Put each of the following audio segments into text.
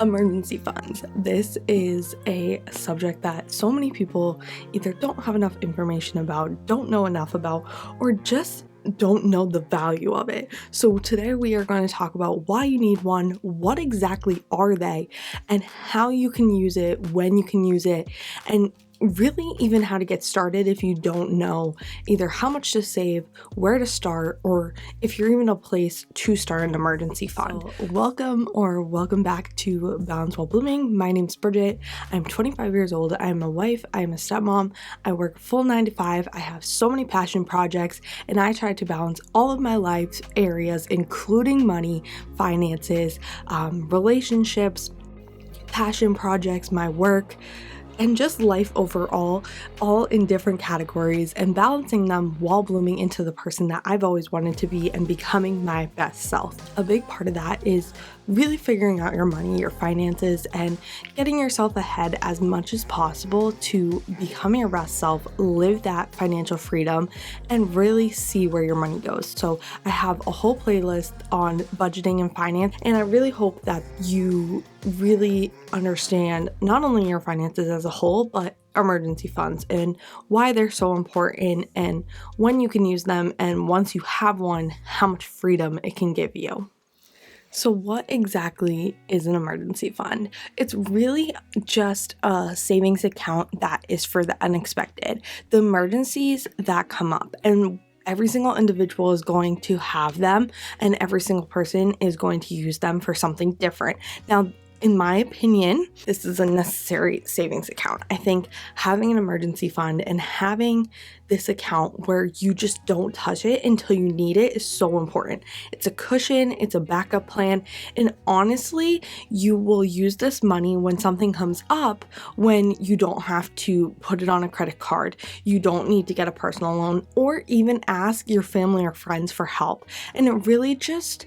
Emergency funds. This is a subject that so many people either don't have enough information about, don't know enough about, or just don't know the value of it. So today we are going to talk about why you need one, what exactly are they, and how you can use it, when you can use it, and really even how to get started if you don't know either how much to save, where to start, or if you're even a place to start an emergency fund. So welcome back to Balance While Blooming. My name's Bridget. I'm 25 years old. I'm a wife. I'm a stepmom. I work full 9 to 5. I have so many passion projects, and I try to balance all of my life areas, including money, finances, relationships, passion projects, my work, and just life overall, all in different categories, and balancing them while blooming into the person that I've always wanted to be and becoming my best self. A big part of that is really figuring out your money, your finances, and getting yourself ahead as much as possible to become your best self, live that financial freedom, and really see where your money goes. So I have a whole playlist on budgeting and finance, and I really hope that you really understand not only your finances as a whole, but emergency funds and why they're so important and when you can use them, and once you have one, how much freedom it can give you. So what exactly is an emergency fund? It's really just a savings account that is for the unexpected, the emergencies that come up, and every single individual is going to have them, and every single person is going to use them for something different. Now, in my opinion, this is a necessary savings account. I think having an emergency fund and having this account where you just don't touch it until you need it is so important. It's a cushion, it's a backup plan, and honestly, you will use this money when something comes up when you don't have to put it on a credit card. You don't need to get a personal loan or even ask your family or friends for help. And it really just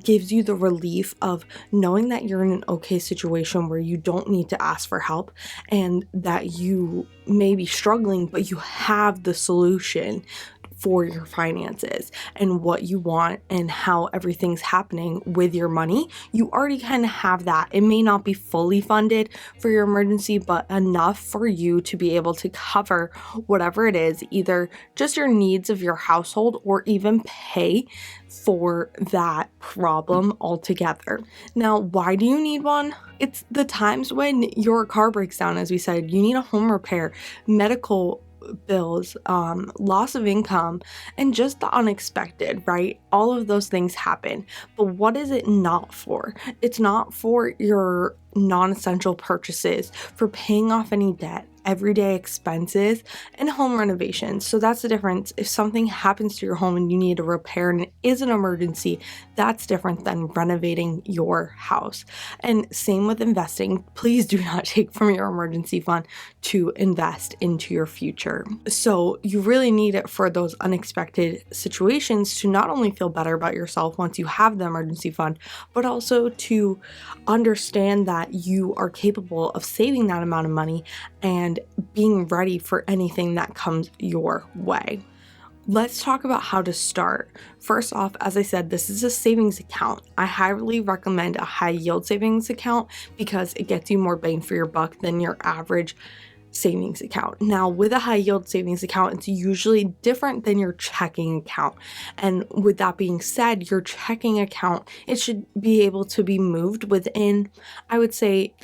gives you the relief of knowing that you're in an okay situation where you don't need to ask for help and that you may be struggling, but you have the solution for your finances and what you want and how everything's happening with your money. You already kind of have that. It may not be fully funded for your emergency, but enough for you to be able to cover whatever it is, either just your needs of your household or even pay for that problem altogether. Now, why do you need one? It's the times when your car breaks down, as we said, you need a home repair, medical bills, loss of income, and just the unexpected, right? All of those things happen. But what is it not for? It's not for your non-essential purchases, for paying off any debt, everyday expenses, and home renovations. So that's the difference. If something happens to your home and you need a repair and it is an emergency, that's different than renovating your house. And same with investing. Please do not take from your emergency fund to invest into your future. So you really need it for those unexpected situations to not only feel better about yourself once you have the emergency fund, but also to understand that you are capable of saving that amount of money and being ready for anything that comes your way. Let's talk about how to start. First off, as I said, this is a savings account. I highly recommend a high yield savings account because it gets you more bang for your buck than your average savings account. Now, with a high yield savings account, it's usually different than your checking account. And with that being said, your checking account, it should be able to be moved within, I would say,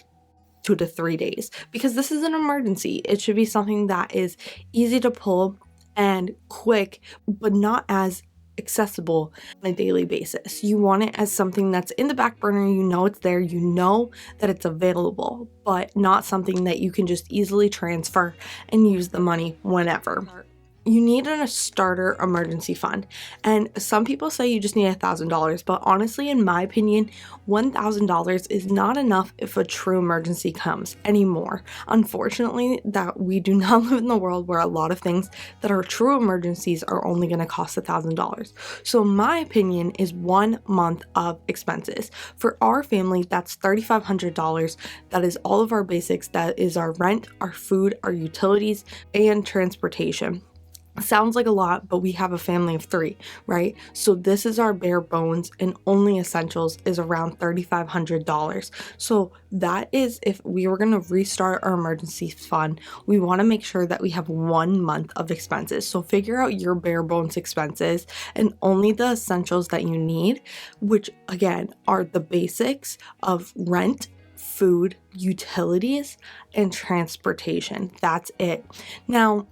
2 to 3 days, because this is an emergency. It should be something that is easy to pull and quick, but not as accessible on a daily basis. You want it as something that's in the back burner, you know it's there, you know that it's available, but not something that you can just easily transfer and use the money whenever. You need a starter emergency fund, and some people say you just need $1,000, but honestly, in my opinion, $1,000 is not enough if a true emergency comes anymore. Unfortunately, that we do not live in the world where a lot of things that are true emergencies are only going to cost $1,000. So my opinion is 1 month of expenses. For our family, that's $3,500. That is all of our basics. That is our rent, our food, our utilities, and transportation. Sounds like a lot, but we have a family of 3, right? So this is our bare bones, and only essentials is around $3,500. So that is, if we were going to restart our emergency fund, we want to make sure that we have 1 month of expenses. So figure out your bare bones expenses and only the essentials that you need, which again are the basics of rent, food, utilities, and transportation. That's it. Now,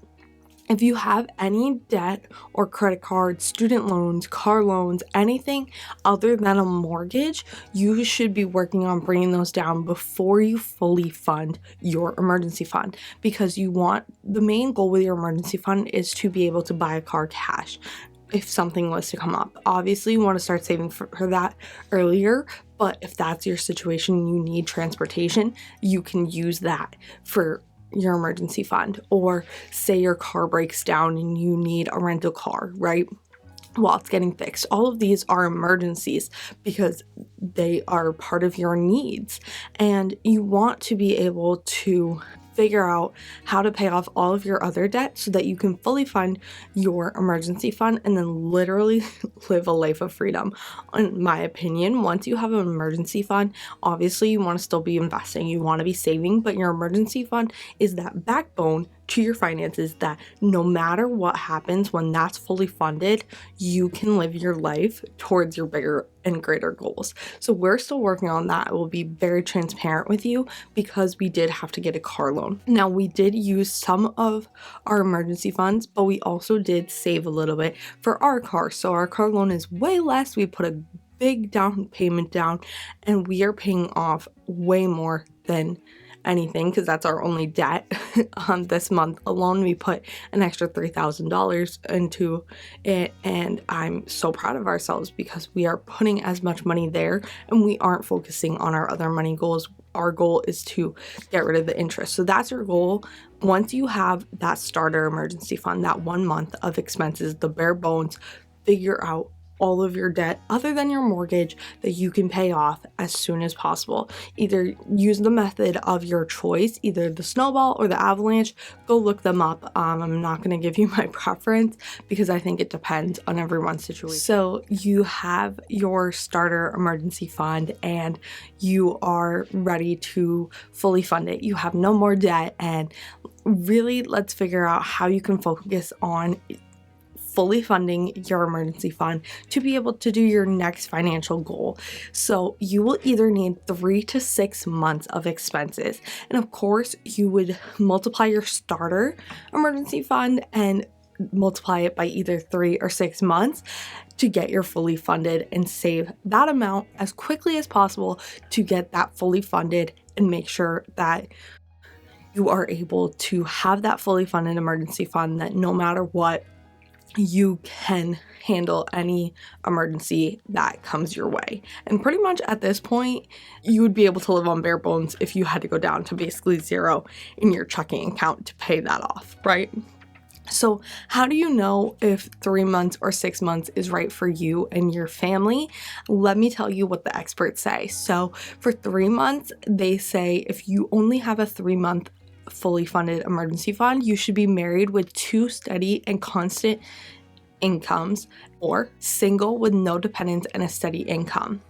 if you have any debt or credit cards, student loans, car loans, anything other than a mortgage, you should be working on bringing those down before you fully fund your emergency fund, because the main goal with your emergency fund is to be able to buy a car cash if something was to come up. Obviously, you want to start saving for that earlier, but if that's your situation, you need transportation, you can use that for your emergency fund. Or say your car breaks down and you need a rental car, right, while it's getting fixed. All of these are emergencies because they are part of your needs, and you want to be able to figure out how to pay off all of your other debt so that you can fully fund your emergency fund and then literally live a life of freedom. In my opinion, once you have an emergency fund, obviously you want to still be investing, you want to be saving, but your emergency fund is that backbone to your finances that no matter what happens, when that's fully funded, you can live your life towards your bigger and greater goals. So we're still working on that. I will be very transparent with you because we did have to get a car loan. Now, we did use some of our emergency funds, but we also did save a little bit for our car. So our car loan is way less. We put a big down payment down and we are paying off way more than anything because that's our only debt. This month alone we put an extra $3,000 into it, and I'm so proud of ourselves because we are putting as much money there and we aren't focusing on our other money goals. Our goal is to get rid of the interest. So that's your goal. Once you have that starter emergency fund, that 1 month of expenses, the bare bones, figure out all of your debt other than your mortgage that you can pay off as soon as possible. Either use the method of your choice, either the snowball or the avalanche. Go look them up. I'm not going to give you my preference because I think it depends on everyone's situation. So you have your starter emergency fund and you are ready to fully fund it. You have no more debt, and really let's figure out how you can focus on fully funding your emergency fund to be able to do your next financial goal. So you will either need 3 to 6 months of expenses. And of course, you would multiply your starter emergency fund and multiply it by either 3 or 6 months to get your fully funded and save that amount as quickly as possible to get that fully funded and make sure that you are able to have that fully funded emergency fund that no matter what, you can handle any emergency that comes your way. And pretty much at this point, you would be able to live on bare bones if you had to go down to basically zero in your checking account to pay that off, right? So how do you know if 3 months or 6 months is right for you and your family? Let me tell you what the experts say. So for 3 months, they say if you only have a 3-month fully funded emergency fund, you should be married with 2 steady and constant incomes, or single with no dependents and a steady income.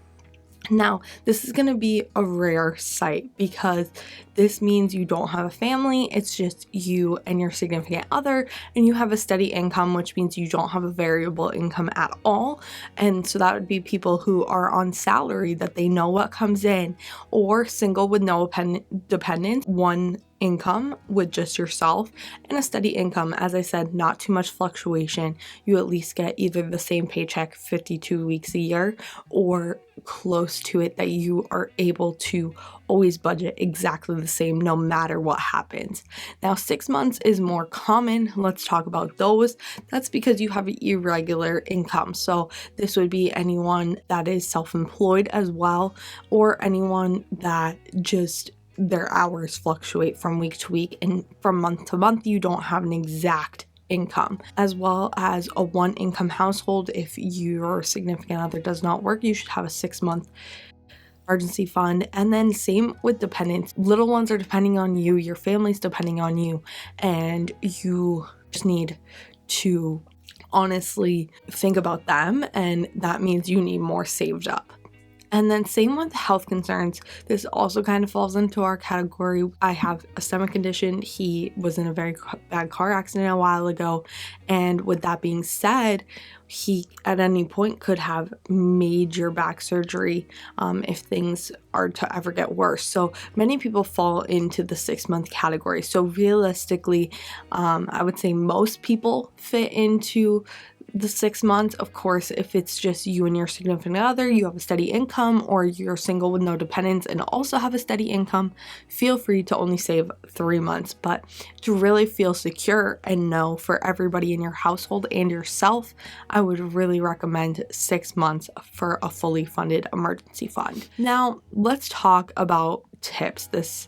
Now, this is going to be a rare sight because this means you don't have a family, it's just you and your significant other, and you have a steady income, which means you don't have a variable income at all. And so that would be people who are on salary that they know what comes in, or single with no dependents, 1 income with just yourself, and a steady income. As I said, not too much fluctuation. You at least get either the same paycheck 52 weeks a year or close to it, that you are able to always budget exactly the same no matter what happens. Now, 6 months is more common. Let's talk about those. That's because you have an irregular income. So this would be anyone that is self-employed as well, or anyone that just their hours fluctuate from week to week, and from month to month you don't have an exact income. As well as a 1 income household, if your significant other does not work, you should have a 6-month emergency fund. And then same with dependents. Little ones are depending on you, your family's depending on you, and you just need to honestly think about them, and that means you need more saved up. And then same with health concerns. This also kind of falls into our category. I have a stomach condition. He was in a very bad car accident a while ago. And with that being said, he at any point could have major back surgery if things are to ever get worse. So many people fall into the 6-month category. So realistically, I would say most people fit into the 6 months. Of course, if it's just you and your significant other, you have a steady income, or you're single with no dependents and also have a steady income, feel free to only save 3 months. But to really feel secure and know for everybody in your household and yourself, I would really recommend 6 months for a fully funded emergency fund. Now, let's talk about tips. This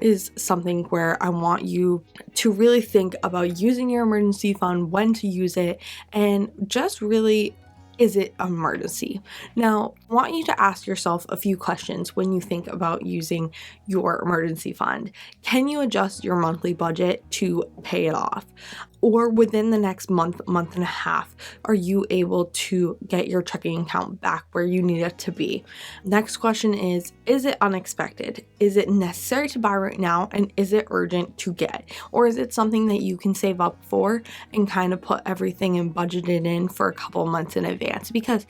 is something where I want you to really think about using your emergency fund, when to use it, and just really, is it an emergency? Now, I want you to ask yourself a few questions when you think about using your emergency fund. Can you adjust your monthly budget to pay it off? Or within the next month and a half, are you able to get your checking account back where you need it to be? Next question is it unexpected? Is it necessary to buy right now? And is it urgent to get? Or is it something that you can save up for and kind of put everything and budget it in for a couple months in advance? Because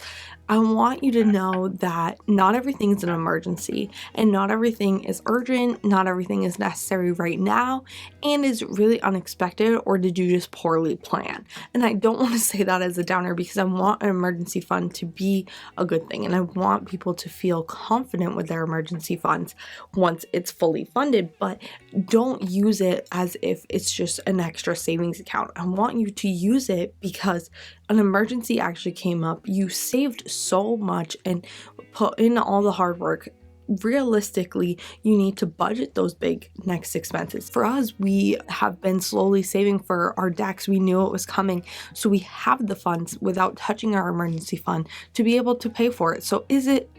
I want you to know that not everything is an emergency, and not everything is urgent, not everything is necessary right now, and is really unexpected, or did you just poorly plan? And I don't want to say that as a downer, because I want an emergency fund to be a good thing, and I want people to feel confident with their emergency funds once it's fully funded, but don't use it as if it's just an extra savings account. I want you to use it because an emergency actually came up, you saved so much and put in all the hard work. Realistically, you need to budget those big next expenses. For us, we have been slowly saving for our decks. We knew it was coming, so we have the funds without touching our emergency fund to be able to pay for it. So is it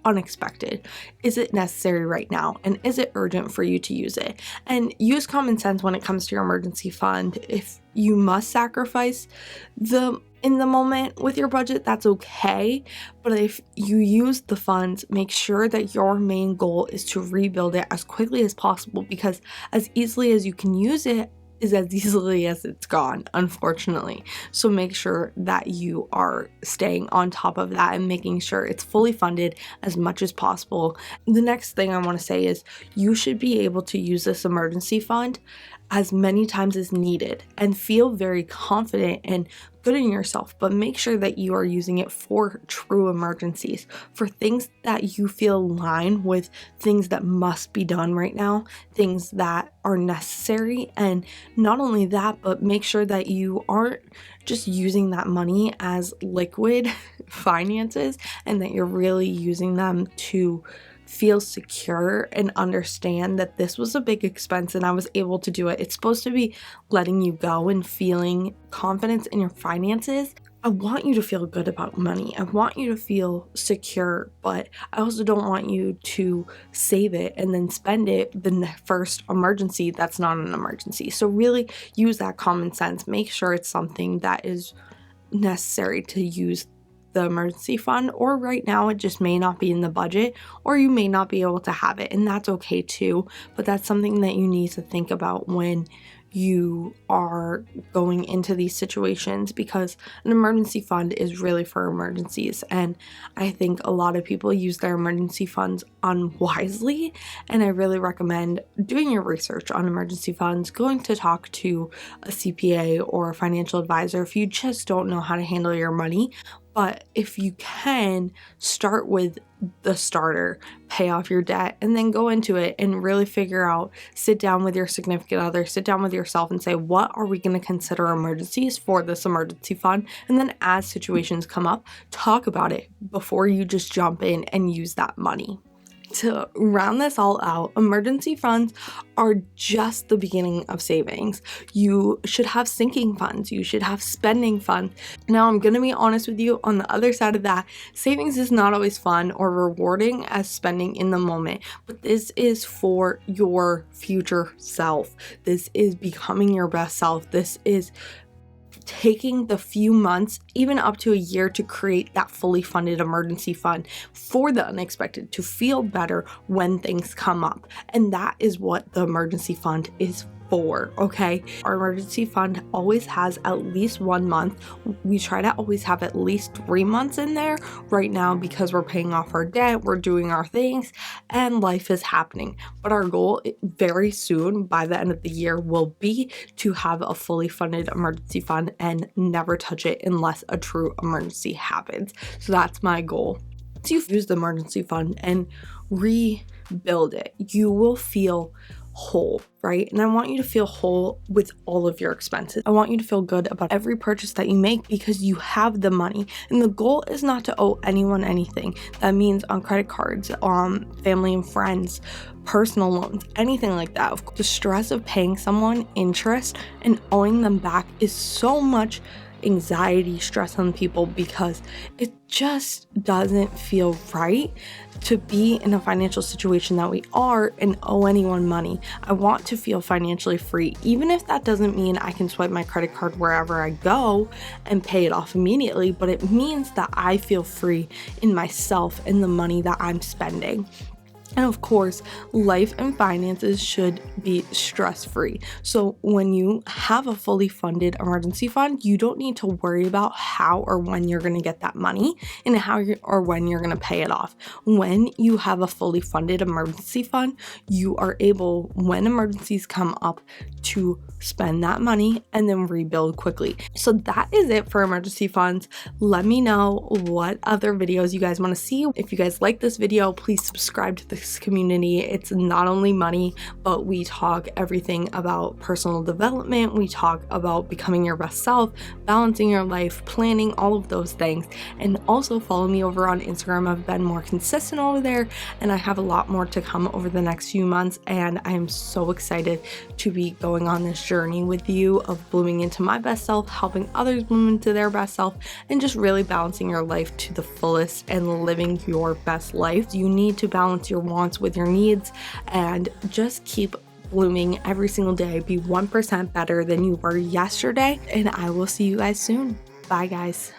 unexpected? Is it necessary right now? And is it urgent for you to use it? And use common sense when it comes to your emergency fund. If you must sacrifice in the moment with your budget, that's okay. But if you use the funds, make sure that your main goal is to rebuild it as quickly as possible, because as easily as you can use it is as easily as it's gone, unfortunately. So make sure that you are staying on top of that and making sure it's fully funded as much as possible. The next thing I want to say is you should be able to use this emergency fund as many times as needed and feel very confident and good in yourself, but make sure that you are using it for true emergencies, for things that you feel align with things that must be done right now, things that are necessary. And not only that, but make sure that you aren't just using that money as liquid finances, and that you're really using them to feel secure and understand that this was a big expense and I was able to do it. It's supposed to be letting you go and feeling confidence in your finances. I want you to feel good about money. I want you to feel secure, but I also don't want you to save it and then spend it the first emergency that's not an emergency. So really use that common sense. Make sure it's something that is necessary to use the emergency fund, or right now it just may not be in the budget, or you may not be able to have it, and that's okay too. But that's something that you need to think about when you are going into these situations, because an emergency fund is really for emergencies. And I think a lot of people use their emergency funds unwisely, and I really recommend doing your research on emergency funds, going to talk to a CPA or a financial advisor if you just don't know how to handle your money. But if you can, start with the starter, pay off your debt, and then go into it and really figure out, sit down with your significant other, sit down with yourself and say, what are we going to consider emergencies for this emergency fund? And then as situations come up, talk about it before you just jump in and use that money. To round this all out, emergency funds are just the beginning of savings. You should have sinking funds. You should have spending funds. Now, I'm going to be honest with you, on the other side of that, savings is not always fun or rewarding as spending in the moment, but this is for your future self. This is becoming your best self. This is taking the few months, even up to a year, to create that fully funded emergency fund for the unexpected, to feel better when things come up. And that is what the emergency fund is for, okay? Our emergency fund always has at least 1 month. We try to always have at least 3 months in there right now because we're paying off our debt, we're doing our things, and life is happening. But our goal very soon, by the end of the year, will be to have a fully funded emergency fund and never touch it unless a true emergency happens. So that's my goal. Once you've used the emergency fund and rebuild it, you will feel whole, right? And I want you to feel whole with all of your expenses. I want you to feel good about every purchase that you make because you have the money. And the goal is not to owe anyone anything. That means on credit cards, family and friends, personal loans, anything like that. The stress of paying someone interest and owing them back is so much anxiety, stress on people because it just doesn't feel right to be in a financial situation that we are and owe anyone money. I want to feel financially free, even if that doesn't mean I can swipe my credit card wherever I go and pay it off immediately, but it means that I feel free in myself and the money that I'm spending. And of course, life and finances should be stress-free. So when you have a fully funded emergency fund, you don't need to worry about how or when you're going to get that money and or when you're going to pay it off. When you have a fully funded emergency fund, you are able, when emergencies come up, to spend that money and then rebuild quickly. So that is it for emergency funds. Let me know what other videos you guys want to see. If you guys like this video, please subscribe to this community. It's not only money, but we talk everything about personal development. We talk about becoming your best self, balancing your life, planning, all of those things. And also follow me over on Instagram. I've been more consistent over there and I have a lot more to come over the next few months. And I am so excited to be going on this journey with you of blooming into my best self, helping others bloom into their best self, and just really balancing your life to the fullest and living your best life. You need to balance your wants with your needs and just keep blooming every single day. Be 1% better than you were yesterday, and I will see you guys soon. Bye, guys.